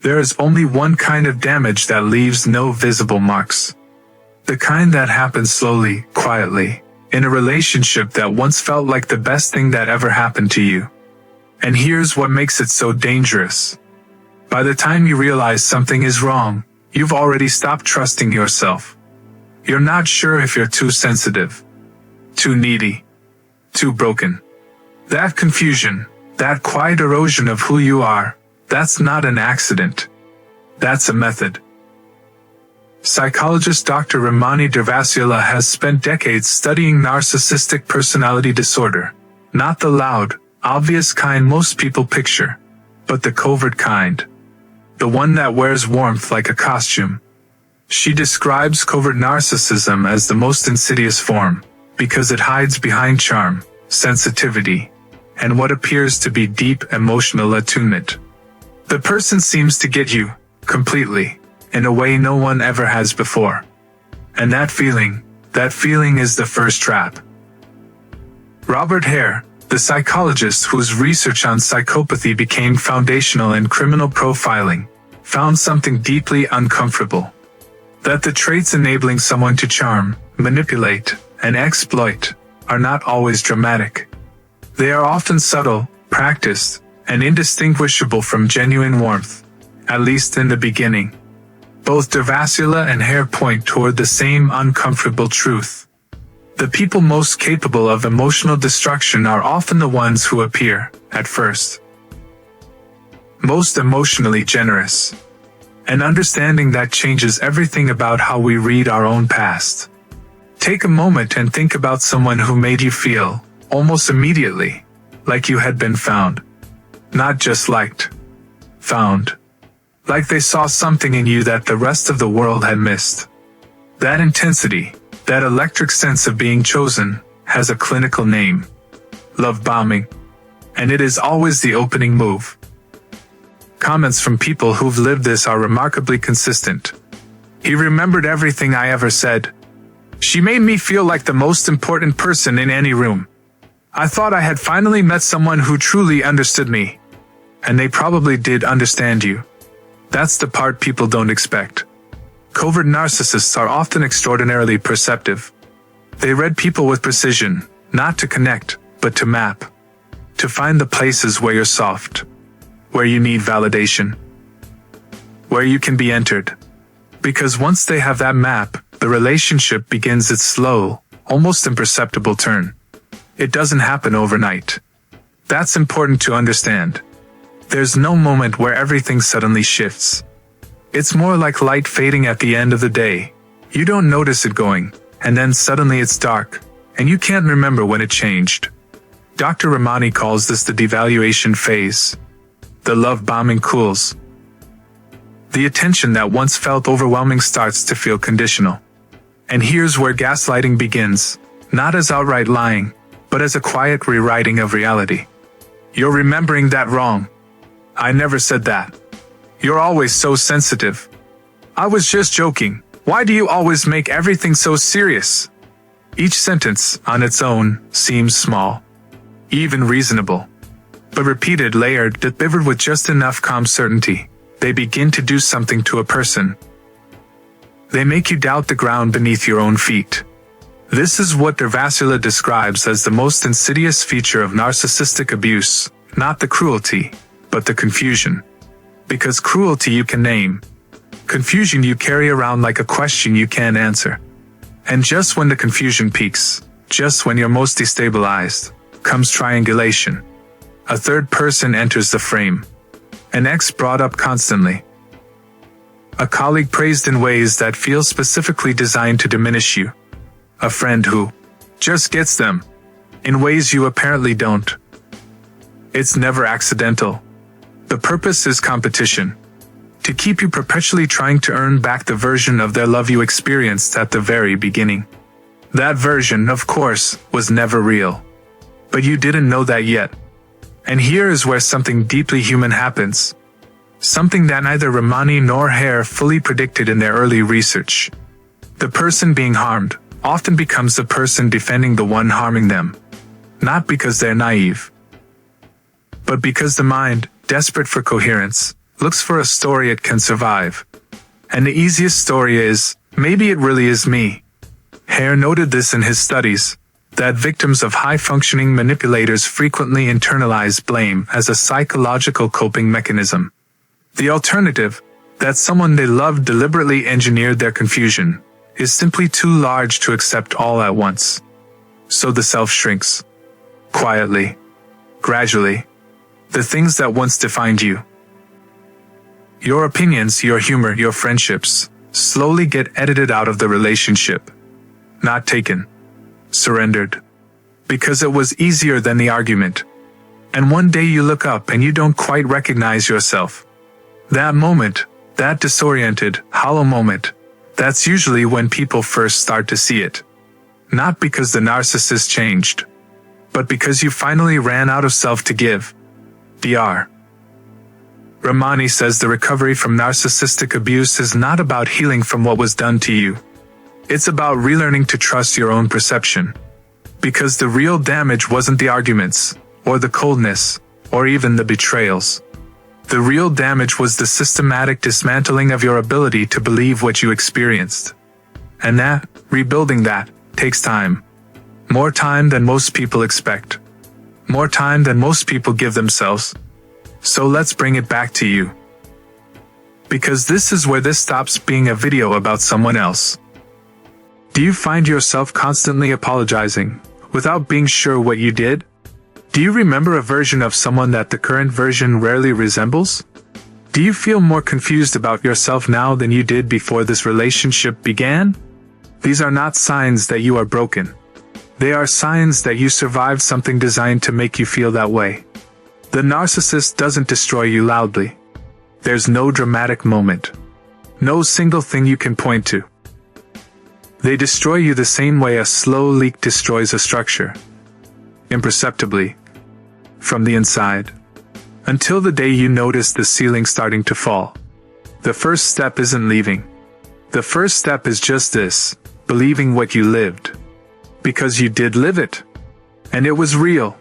There is only one kind of damage that leaves no visible marks. The kind that happens slowly, quietly, in a relationship that once felt like the best thing that ever happened to you. And here's what makes it so dangerous. By the time you realize something is wrong, you've already stopped trusting yourself. You're not sure if you're too sensitive, too needy, too broken. That confusion, that quiet erosion of who you are, that's not an accident. That's a method. Psychologist Dr. Ramani Durvasula has spent decades studying narcissistic personality disorder. Not the loud, obvious kind most people picture, but the covert kind. The one that wears warmth like a costume. She describes covert narcissism as the most insidious form, because it hides behind charm, sensitivity, and what appears to be deep emotional attunement. The person seems to get you, completely, in a way no one ever has before. And that feeling is the first trap. Robert Hare, the psychologist whose research on psychopathy became foundational in criminal profiling, found something deeply uncomfortable. That the traits enabling someone to charm, manipulate, and exploit are not always dramatic. They are often subtle, practiced, and indistinguishable from genuine warmth, at least in the beginning. Both Durvasula and Hare point toward the same uncomfortable truth. The people most capable of emotional destruction are often the ones who appear, at first, most emotionally generous. An understanding that changes everything about how we read our own past. Take a moment and think about someone who made you feel, almost immediately, like you had been found. Not just liked. Found. Like they saw something in you that the rest of the world had missed. That intensity, that electric sense of being chosen, has a clinical name. Love bombing. And it is always the opening move. Comments from people who've lived this are remarkably consistent. He remembered everything I ever said. She made me feel like the most important person in any room. I thought I had finally met someone who truly understood me. And they probably did understand you. That's the part people don't expect. Covert narcissists are often extraordinarily perceptive. They read people with precision, not to connect, but to map. To find the places where you're soft. Where you need validation. Where you can be entered. Because once they have that map, the relationship begins its slow, almost imperceptible turn. It doesn't happen overnight. That's important to understand. There's no moment where everything suddenly shifts. It's more like light fading at the end of the day. You don't notice it going, and then suddenly it's dark, and you can't remember when it changed. Dr. Ramani calls this the devaluation phase. The love bombing cools. The attention that once felt overwhelming starts to feel conditional. And here's where gaslighting begins, not as outright lying, but as a quiet rewriting of reality. You're remembering that wrong. I never said that. You're always so sensitive. I was just joking. Why do you always make everything so serious? Each sentence, on its own, seems small. Even reasonable. But repeated, layered, delivered with just enough calm certainty, they begin to do something to a person. They make you doubt the ground beneath your own feet. This is what Durvasula describes as the most insidious feature of narcissistic abuse, not the cruelty, but the confusion. Because cruelty you can name. Confusion you carry around like a question you can't answer. And just when the confusion peaks, just when you're most destabilized, comes triangulation. A third person enters the frame. An ex brought up constantly. A colleague praised in ways that feel specifically designed to diminish you. A friend who just gets them in ways you apparently don't. It's never accidental. The purpose is competition. To keep you perpetually trying to earn back the version of their love you experienced at the very beginning. That version, of course, was never real. But you didn't know that yet. And here is where something deeply human happens. Something that neither Ramani nor Hare fully predicted in their early research. The person being harmed often becomes the person defending the one harming them. Not because they're naive, but because the mind, desperate for coherence, looks for a story it can survive. And the easiest story is, maybe it really is me. Hare noted this in his studies, that victims of high-functioning manipulators frequently internalize blame as a psychological coping mechanism. The alternative, that someone they love deliberately engineered their confusion, is simply too large to accept all at once. So the self shrinks. Quietly. Gradually. The things that once defined you. Your opinions, your humor, your friendships, slowly get edited out of the relationship. Not taken. Surrendered. Because it was easier than the argument. And one day you look up and you don't quite recognize yourself. That moment, that disoriented, hollow moment, that's usually when people first start to see it. Not because the narcissist changed, but because you finally ran out of self to give. Dr. Ramani says the recovery from narcissistic abuse is not about healing from what was done to you. It's about relearning to trust your own perception. Because the real damage wasn't the arguments, or the coldness, or even the betrayals. The real damage was the systematic dismantling of your ability to believe what you experienced. And that, rebuilding that, takes time. More time than most people expect. More time than most people give themselves. So let's bring it back to you. Because this is where this stops being a video about someone else. Do you find yourself constantly apologizing, without being sure what you did? Do you remember a version of someone that the current version rarely resembles? Do you feel more confused about yourself now than you did before this relationship began? These are not signs that you are broken. They are signs that you survived something designed to make you feel that way. The narcissist doesn't destroy you loudly. There's no dramatic moment. No single thing you can point to. They destroy you the same way a slow leak destroys a structure. Imperceptibly. From the inside. Until the day you notice the ceiling starting to fall. The first step isn't leaving. The first step is just this, believing what you lived. Because you did live it. And it was real.